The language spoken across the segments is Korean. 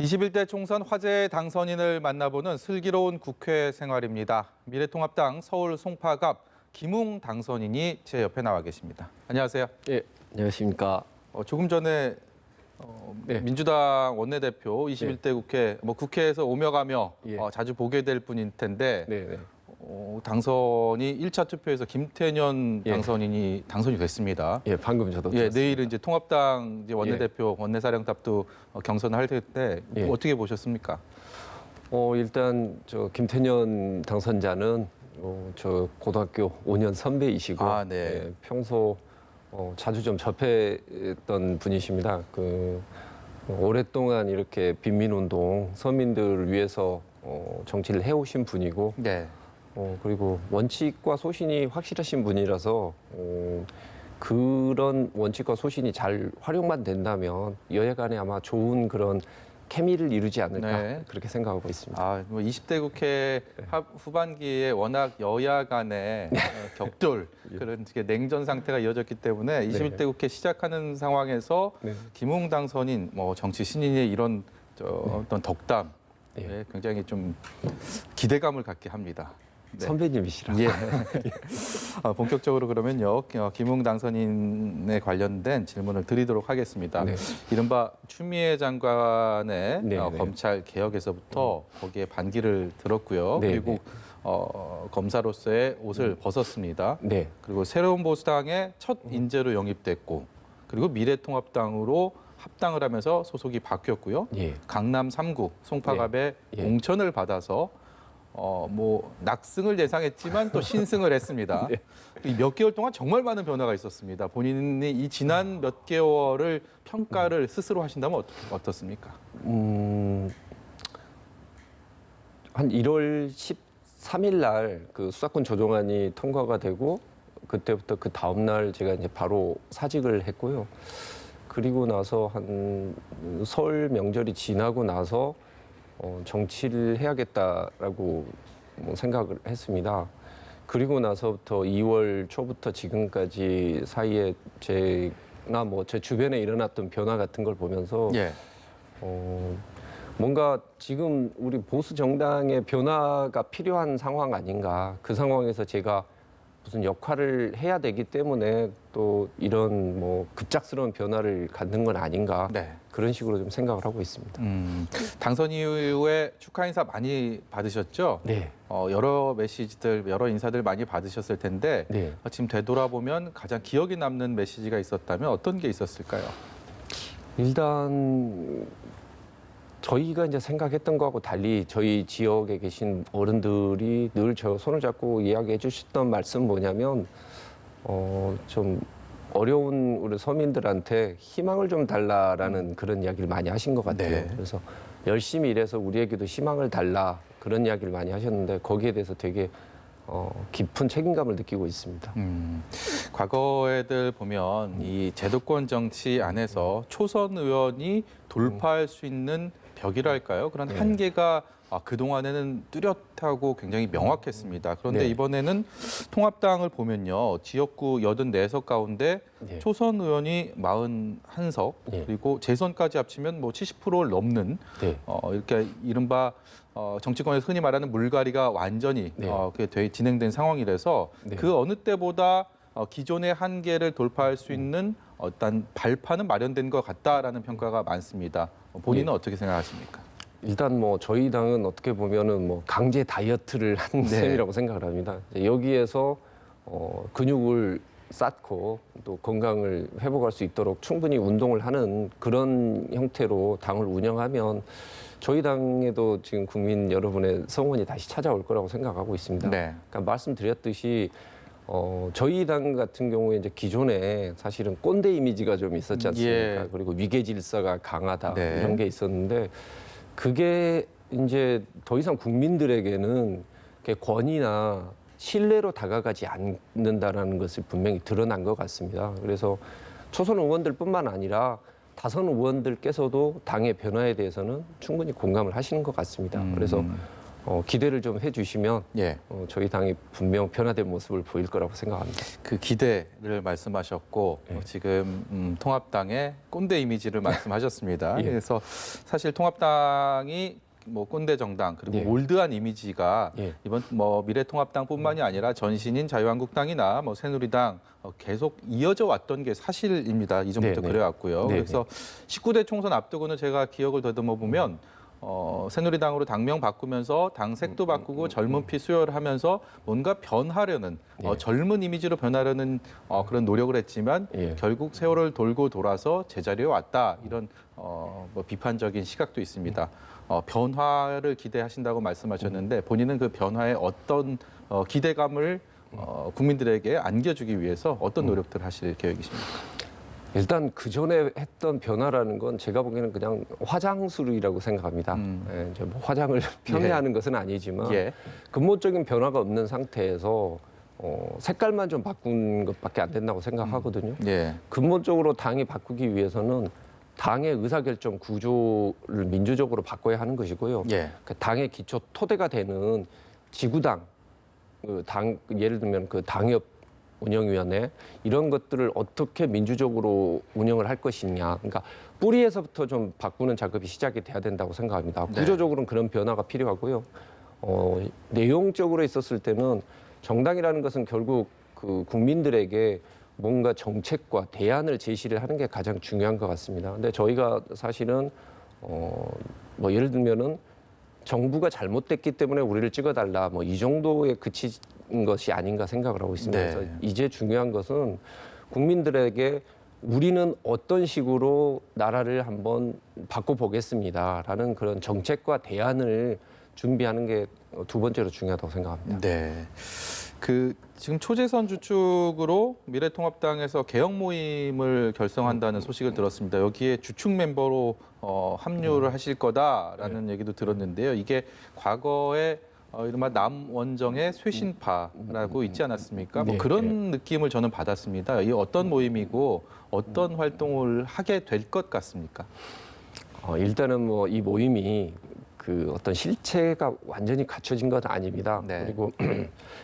21대 총선 화제의 당선인을 만나보는 슬기로운 국회 생활입니다. 미래통합당 서울 송파갑 김웅 당선인이 제 옆에 나와 계십니다. 안녕하세요. 예, 안녕하십니까. 조금 전에 네. 민주당 원내대표 21대 국회 국회에서 오며 가며 예. 자주 보게 될 분일 텐데 네. 당선이 1차 투표에서 김태년 예. 당선인이 당선이 됐습니다. 예, 방금 저도 예, 들었습니다. 내일은 이제 통합당 이제 원내대표, 원내사령탑도 경선을 할 텐데 예. 어떻게 보셨습니까? 일단 저 김태년 당선자는 저 고등학교 5년 선배이시고 아, 네. 예, 평소 자주 좀 접했던 분이십니다. 오랫동안 이렇게 빈민운동, 서민들을 위해서 정치를 해오신 분이고 네. 그리고 원칙과 소신이 확실하신 분이라서 그런 원칙과 소신이 잘 활용만 된다면 여야 간에 아마 좋은 그런 케미를 이루지 않을까 네. 그렇게 생각하고 있습니다. 20대 국회 후반기에 워낙 여야 간의 격돌 그런 냉전 상태가 이어졌기 때문에 21대 국회 시작하는 상황에서 네. 김웅 당선인 정치 신인의 이런 어떤 덕담 네. 굉장히 좀 기대감을 갖게 합니다. 네. 선배님이시라. 예. 본격적으로 그러면요, 김웅 당선인에 관련된 질문을 드리도록 하겠습니다. 네. 이른바 추미애 장관의 네. 검찰 개혁에서부터 거기에 반기를 들었고요. 네. 그리고 검사로서의 옷을 벗었습니다. 네. 그리고 새로운 보수당의 첫 인재로 영입됐고, 그리고 미래통합당으로 합당을 하면서 소속이 바뀌었고요. 예. 강남 3구 송파갑의 예. 공천을 받아서 낙승을 예상했지만 또 신승을 했습니다. 네. 몇 개월 동안 정말 많은 변화가 있었습니다. 본인이 이 지난 몇 개월을 평가를 스스로 하신다면 어떻습니까? 한 1월 13일 날 그 수사권 조정안이 통과가 되고 그때부터 그 다음 날 제가 이제 바로 사직을 했고요. 그리고 나서 한 설 명절이 지나고 나서 정치를 해야겠다라고 생각을 했습니다. 그리고 나서부터 2월 초부터 지금까지 사이에 제나 제 주변에 일어났던 변화 같은 걸 보면서 예. 뭔가 지금 우리 보수 정당의 변화가 필요한 상황 아닌가. 그 상황에서 제가 무슨 역할을 해야 되기 때문에 또 이런 급작스러운 변화를 갖는 건 아닌가. 네. 그런 식으로 좀 생각을 하고 있습니다. 당선 이후에 축하 인사 많이 받으셨죠? 네. 여러 메시지들, 여러 인사들 많이 받으셨을 텐데 네. 지금 되돌아보면 가장 기억에 남는 메시지가 있었다면 어떤 게 있었을까요? 일단 저희가 이제 생각했던 거하고 달리 저희 지역에 계신 어른들이 늘 저 손을 잡고 이야기해 주셨던 말씀 뭐냐면 좀 어려운 우리 서민들한테 희망을 좀 달라라는 그런 이야기를 많이 하신 것 같아요. 네. 그래서 열심히 일해서 우리에게도 희망을 달라 그런 이야기를 많이 하셨는데 거기에 대해서 되게 깊은 책임감을 느끼고 있습니다. 과거에들 보면 이 제도권 정치 안에서 초선 의원이 돌파할 수 있는 벽이랄까요? 그런 네. 한계가 그동안에는 뚜렷하고 굉장히 명확했습니다. 그런데 네. 이번에는 통합당을 보면요. 지역구 84석 가운데 네. 초선 의원이 41석, 네. 그리고 재선까지 합치면 70%를 넘는 네. 이렇게 이른바 정치권에서 흔히 말하는 물갈이가 완전히 네. 진행된 상황이라서 네. 그 어느 때보다 기존의 한계를 돌파할 수 있는 어떤 발판은 마련된 것 같다라는 평가가 많습니다. 본인은 어떻게 생각하십니까? 일단 저희 당은 어떻게 보면은 강제 다이어트를 한 네. 셈이라고 생각을 합니다. 여기에서 근육을 쌓고 또 건강을 회복할 수 있도록 충분히 운동을 하는 그런 형태로 당을 운영하면 저희 당에도 지금 국민 여러분의 성원이 다시 찾아올 거라고 생각하고 있습니다. 네. 그러니까 말씀드렸듯이 저희 당 같은 경우에 이제 기존에 사실은 꼰대 이미지가 좀 있었지 않습니까? 예. 그리고 위계 질서가 강하다 네. 이런 게 있었는데 그게 이제 더 이상 국민들에게는 권위나 신뢰로 다가가지 않는다라는 것을 분명히 드러난 것 같습니다. 그래서 초선 의원들뿐만 아니라 다선 의원들께서도 당의 변화에 대해서는 충분히 공감을 하시는 것 같습니다. 그래서 기대를 좀 해주시면 예. 저희 당이 분명 변화된 모습을 보일 거라고 생각합니다. 그 기대를 말씀하셨고 예. 지금 통합당의 꼰대 이미지를 말씀하셨습니다. 예. 그래서 사실 통합당이 뭐 꼰대 정당 그리고 예. 올드한 이미지가 예. 이번 뭐 미래통합당뿐만이 아니라 전신인 자유한국당이나 뭐 새누리당 계속 이어져 왔던 게 사실입니다. 이전부터 네네. 그래왔고요. 네네. 그래서 19대 총선 앞두고는 제가 기억을 더듬어 보면 새누리당으로 당명 바꾸면서 당색도 바꾸고 젊은 피 수혈을 하면서 뭔가 변하려는 예. 젊은 이미지로 변하려는 그런 노력을 했지만 예. 결국 세월을 돌고 돌아서 제자리에 왔다 이런 뭐 비판적인 시각도 있습니다. 변화를 기대하신다고 말씀하셨는데 본인은 그 변화에 어떤 기대감을 국민들에게 안겨주기 위해서 어떤 노력들을 하실 계획이십니까? 일단 그 전에 했던 변화라는 건 제가 보기에는 그냥 화장술이라고 생각합니다. 예, 이제 뭐 화장을 폄훼하는 것은 아니지만 예. 근본적인 변화가 없는 상태에서 색깔만 좀 바꾼 것밖에 안 된다고 생각하거든요. 예. 근본적으로 당이 바꾸기 위해서는 당의 의사결정 구조를 민주적으로 바꿔야 하는 것이고요. 예. 그 당의 기초 토대가 되는 지구당, 예를 들면 그 당협 운영위원회 이런 것들을 어떻게 민주적으로 운영을 할 것이냐. 그러니까 뿌리에서부터 좀 바꾸는 작업이 시작이 돼야 된다고 생각합니다. 네. 구조적으로는 그런 변화가 필요하고요. 내용적으로 있었을 때는 정당이라는 것은 결국 그 국민들에게 뭔가 정책과 대안을 제시를 하는 게 가장 중요한 것 같습니다. 근데 저희가 사실은 뭐 예를 들면은 정부가 잘못됐기 때문에 우리를 찍어달라 뭐 이 정도에 그친 것이 아닌가 생각을 하고 있습니다. 네. 그래서 이제 중요한 것은 국민들에게 우리는 어떤 식으로 나라를 한번 바꿔보겠습니다라는 그런 정책과 대안을 준비하는 게 두 번째로 중요하다고 생각합니다. 네. 그 지금 초재선 주축으로 미래통합당에서 개혁 모임을 결성한다는 소식을 들었습니다. 여기에 주축 멤버로 합류를 하실 거다라는 얘기도 들었는데요. 이게 과거에 이른바 남원정의 쇄신파라고 있지 않았습니까? 뭐 네, 그런 느낌을 저는 받았습니다. 이 어떤 모임이고 어떤 활동을 하게 될 것 같습니까? 일단은 뭐 이 모임이 그 어떤 실체가 완전히 갖춰진 건 아닙니다. 네. 그리고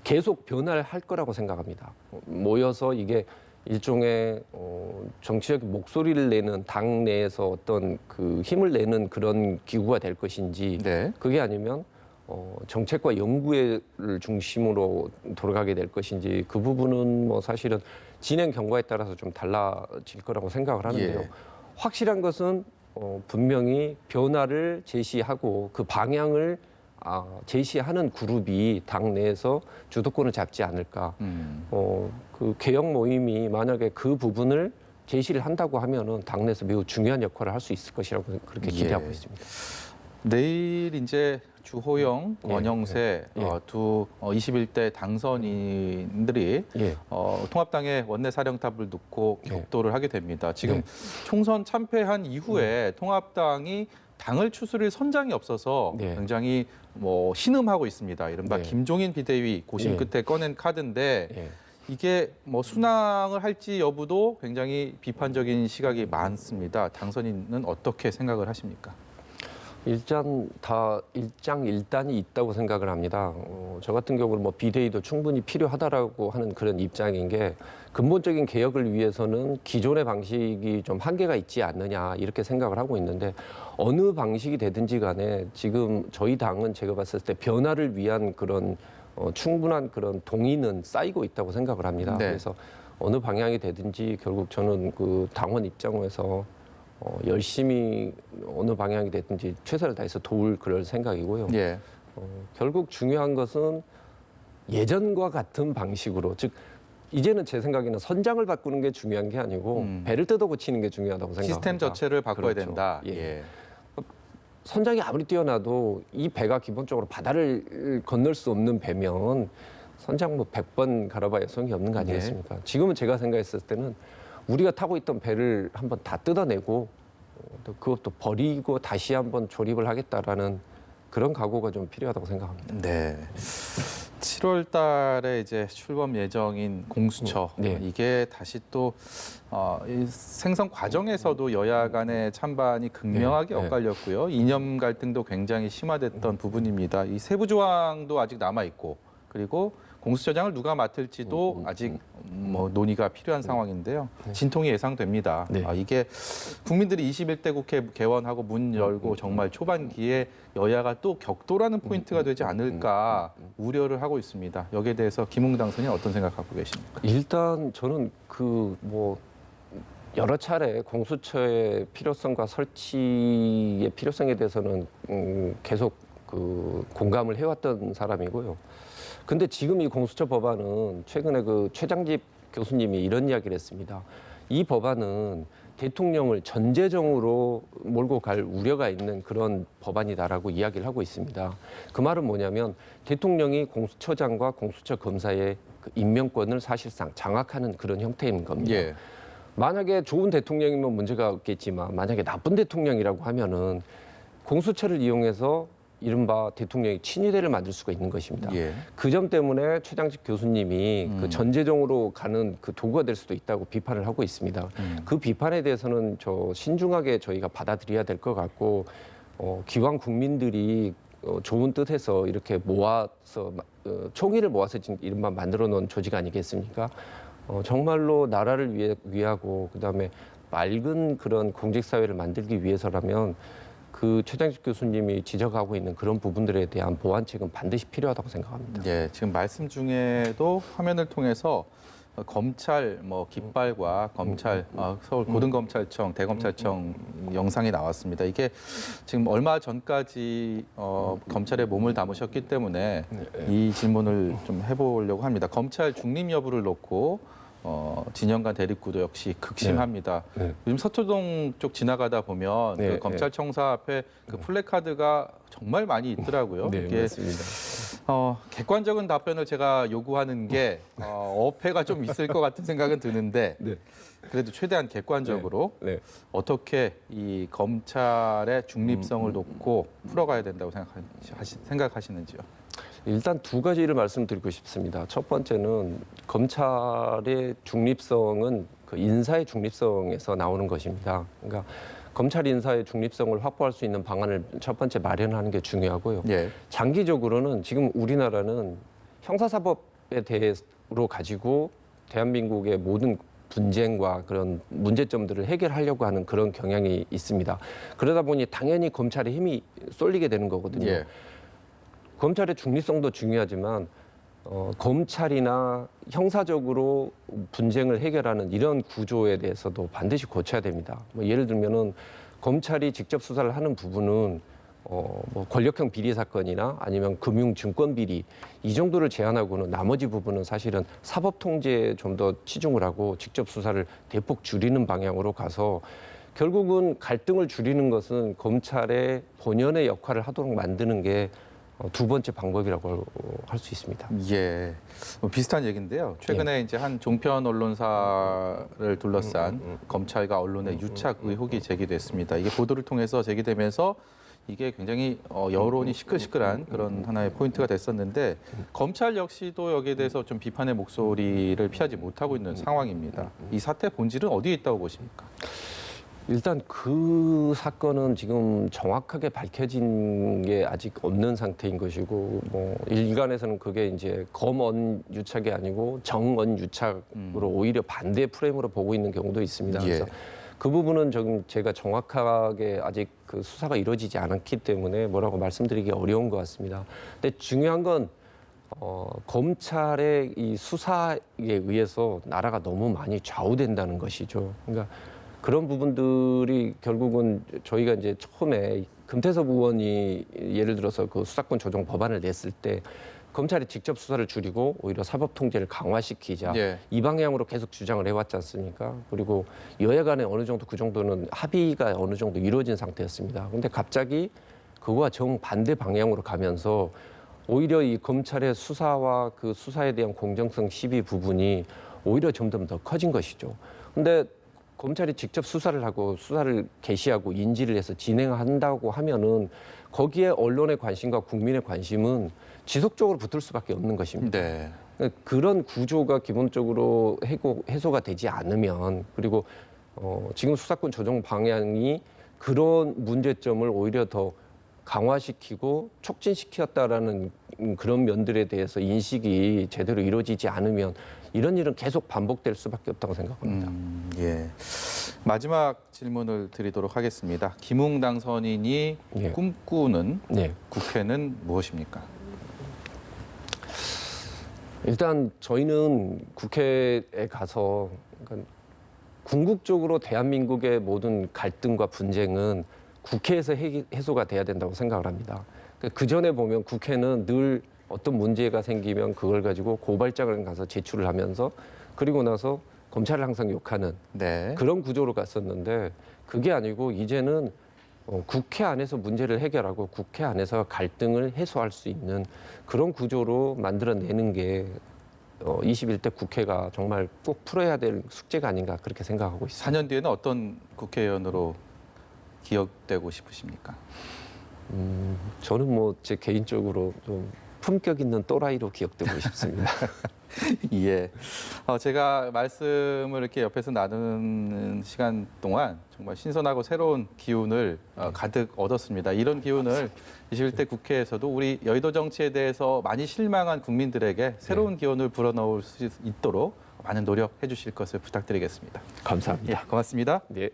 계속 변화를 할 거라고 생각합니다. 모여서 이게 일종의 정치적 목소리를 내는 당 내에서 어떤 그 힘을 내는 그런 기구가 될 것인지 네. 그게 아니면 정책과 연구를 중심으로 돌아가게 될 것인지 그 부분은 뭐 사실은 진행 경과에 따라서 좀 달라질 거라고 생각을 하는데요. 예. 확실한 것은 분명히 변화를 제시하고 그 방향을 제시하는 그룹이 당 내에서 주도권을 잡지 않을까. 그 개혁 모임이 만약에 그 부분을 제시를 한다고 하면은 당내에서 매우 중요한 역할을 할 수 있을 것이라고 그렇게 기대하고 예. 있습니다. 내일 이제 주호영, 예, 권영세 예. 두 21대 당선인들이 예. 통합당의 원내사령탑을 놓고 예. 격돌을 하게 됩니다. 지금 네. 총선 참패한 이후에 통합당이 당을 추스릴 선장이 없어서 네. 굉장히 뭐 신음하고 있습니다. 이른바 네. 김종인 비대위 고심 예. 끝에 꺼낸 카드인데 예. 이게 뭐 순항을 할지 여부도 굉장히 비판적인 시각이 많습니다. 당선인은 어떻게 생각을 하십니까? 일장일단이 있다고 생각을 합니다. 저 같은 경우는 뭐 비대위도 충분히 필요하다라고 하는 그런 입장인 게 근본적인 개혁을 위해서는 기존의 방식이 좀 한계가 있지 않느냐 이렇게 생각을 하고 있는데 어느 방식이 되든지 간에 지금 저희 당은 제가 봤을 때 변화를 위한 그런 충분한 그런 동의는 쌓이고 있다고 생각을 합니다. 네. 그래서 어느 방향이 되든지 결국 저는 그 당원 입장에서 열심히 어느 방향이 됐든지 최선을 다해서 도울 그럴 생각이고요. 예. 결국 중요한 것은 예전과 같은 방식으로 즉 이제는 제 생각에는 선장을 바꾸는 게 중요한 게 아니고 배를 뜯어 고치는 게 중요하다고 생각합니다. 시스템 자체를 바꿔야 그렇죠. 된다. 예. 예. 선장이 아무리 뛰어나도 이 배가 기본적으로 바다를 건널 수 없는 배면 선장 뭐 100번 갈아봐야 소용이 없는 거 아니겠습니까? 지금은 제가 생각했을 때는 우리가 타고 있던 배를 한번 다 뜯어내고 또 그것도 버리고 다시 한번 조립을 하겠다라는 그런 각오가 좀 필요하다고 생각합니다. 네. 7월 달에 이제 출범 예정인 공수처 네. 이게 다시 또 이 생성 과정에서도 여야 간의 찬반이 극명하게 네. 엇갈렸고요. 이념 갈등도 굉장히 심화됐던 부분입니다. 이 세부 조항도 아직 남아 있고 그리고 공수처장을 누가 맡을지도 아직 뭐 논의가 필요한 상황인데요. 진통이 예상됩니다. 네. 이게 국민들이 21대 국회 개원하고 문 열고 정말 초반기에 여야가 또 격돌하는 포인트가 되지 않을까 우려를 하고 있습니다. 여기에 대해서 김웅 선생님 어떤 생각하고 계십니까? 일단 저는 그 뭐 여러 차례 공수처의 필요성과 설치의 필요성에 대해서는 계속 그 공감을 해왔던 사람이고요. 근데 지금 이 공수처 법안은 최근에 그 최장집 교수님이 이런 이야기를 했습니다. 이 법안은 대통령을 전제정으로 몰고 갈 우려가 있는 그런 법안이다라고 이야기를 하고 있습니다. 그 말은 뭐냐면 대통령이 공수처장과 공수처 검사의 그 임명권을 사실상 장악하는 그런 형태인 겁니다. 예. 만약에 좋은 대통령이면 문제가 없겠지만 만약에 나쁜 대통령이라고 하면은 공수처를 이용해서 이른바 대통령이 친위대를 만들 수가 있는 것입니다. 예. 그 점 때문에 최장식 교수님이 그 전제정으로 가는 그 도구가 될 수도 있다고 비판을 하고 있습니다. 그 비판에 대해서는 신중하게 저희가 받아들여야 될 것 같고 기왕 국민들이 좋은 뜻에서 이렇게 모아서 총의를 모아서 지금 이른바 만들어 놓은 조직 아니겠습니까? 정말로 나라를 위하고 그다음에 맑은 그런 공직사회를 만들기 위해서라면 그 최장식 교수님이 지적하고 있는 그런 부분들에 대한 보완책은 반드시 필요하다고 생각합니다. 예, 지금 말씀 중에도 화면을 통해서 검찰 뭐 깃발과 검찰 서울 고등검찰청, 대검찰청 영상이 나왔습니다. 이게 지금 얼마 전까지 검찰에 몸을 담으셨기 때문에 이 질문을 좀 해보려고 합니다. 검찰 중립 여부를 놓고 진영 간 대립구도 역시 극심합니다. 네. 요즘 서초동 쪽 지나가다 보면 네, 그 검찰청사 앞에 그 플래카드가 정말 많이 있더라고요. 네, 이게 맞습니다. 객관적인 답변을 제가 요구하는 게 어폐가 좀 있을 것 같은 생각은 드는데 네. 그래도 최대한 객관적으로 네. 어떻게 이 검찰의 중립성을 놓고 풀어가야 된다고 생각하시는지요? 일단 두 가지를 말씀드리고 싶습니다. 첫 번째는 검찰의 중립성은 그 인사의 중립성에서 나오는 것입니다. 그러니까 검찰 인사의 중립성을 확보할 수 있는 방안을 첫 번째 마련하는 게 중요하고요. 예. 장기적으로는 지금 우리나라는 형사사법에 대해로 가지고 대한민국의 모든 분쟁과 그런 문제점들을 해결하려고 하는 그런 경향이 있습니다. 그러다 보니 당연히 검찰의 힘이 쏠리게 되는 거거든요. 예. 검찰의 중립성도 중요하지만 검찰이나 형사적으로 분쟁을 해결하는 이런 구조에 대해서도 반드시 고쳐야 됩니다. 뭐 예를 들면은 검찰이 직접 수사를 하는 부분은 뭐 권력형 비리 사건이나 아니면 금융 증권 비리 이 정도를 제한하고는 나머지 부분은 사실은 사법 통제에 좀 더 치중을 하고 직접 수사를 대폭 줄이는 방향으로 가서 결국은 갈등을 줄이는 것은 검찰의 본연의 역할을 하도록 만드는 게 두 번째 방법이라고 할 수 있습니다. 예, 비슷한 얘기인데요. 최근에 이제 한 종편 언론사를 둘러싼 검찰과 언론의 유착 의혹이 제기됐습니다. 이게 보도를 통해서 제기되면서 이게 굉장히 여론이 시끌시끌한 그런 하나의 포인트가 됐었는데 검찰 역시도 여기에 대해서 좀 비판의 목소리를 피하지 못하고 있는 상황입니다. 이 사태 본질은 어디에 있다고 보십니까? 일단 그 사건은 지금 정확하게 밝혀진 게 아직 없는 상태인 것이고 뭐 일간에서는 그게 이제 검언 유착이 아니고 정언 유착으로 오히려 반대 프레임으로 보고 있는 경우도 있습니다. 예. 그래서 그 부분은 지금 제가 정확하게 아직 그 수사가 이루어지지 않았기 때문에 뭐라고 말씀드리기 어려운 것 같습니다. 근데 중요한 건 검찰의 이 수사에 의해서 나라가 너무 많이 좌우된다는 것이죠. 그러니까 그런 부분들이 결국은 저희가 이제 처음에 금태섭 의원이 예를 들어서 그 수사권 조정 법안을 냈을 때 검찰이 직접 수사를 줄이고 오히려 사법 통제를 강화시키자 예. 이 방향으로 계속 주장을 해왔지 않습니까? 그리고 여야 간에 어느 정도 그 정도는 합의가 어느 정도 이루어진 상태였습니다. 근데 갑자기 그거와 정반대 방향으로 가면서 오히려 이 검찰의 수사와 그 수사에 대한 공정성 시비 부분이 오히려 점점 더 커진 것이죠. 근데 검찰이 직접 수사를 하고 수사를 개시하고 인지를 해서 진행한다고 하면은 거기에 언론의 관심과 국민의 관심은 지속적으로 붙을 수밖에 없는 것입니다. 네. 그런 구조가 기본적으로 해소가 되지 않으면 그리고 지금 수사권 조정 방향이 그런 문제점을 오히려 더 강화시키고 촉진시켰다라는 그런 면들에 대해서 인식이 제대로 이루어지지 않으면 이런 일은 계속 반복될 수밖에 없다고 생각합니다. 예. 마지막 질문을 드리도록 하겠습니다. 김웅 당선인이 예. 꿈꾸는 네. 국회는 무엇입니까? 일단 저희는 국회에 가서 그러니까 궁극적으로 대한민국의 모든 갈등과 분쟁은 국회에서 해소가 돼야 된다고 생각을 합니다. 그 전에 보면 국회는 늘 어떤 문제가 생기면 그걸 가지고 고발장을 가서 제출을 하면서 그리고 나서 검찰을 항상 욕하는 네. 그런 구조로 갔었는데 그게 아니고 이제는 국회 안에서 문제를 해결하고 국회 안에서 갈등을 해소할 수 있는 그런 구조로 만들어내는 게 21대 국회가 정말 꼭 풀어야 될 숙제가 아닌가 그렇게 생각하고 있습니다. 4년 뒤에는 어떤 국회의원으로 기억되고 싶으십니까? 저는 뭐 제 개인적으로 좀 품격 있는 또라이로 기억되고 싶습니다. 예. 제가 말씀을 이렇게 옆에서 나누는 시간 동안 정말 신선하고 새로운 기운을 가득 얻었습니다. 이런 기운을 21대 국회에서도 우리 여의도 정치에 대해서 많이 실망한 국민들에게 새로운 기운을 불어넣을 수 있도록 많은 노력해 주실 것을 부탁드리겠습니다. 감사합니다. 예, 고맙습니다. 네.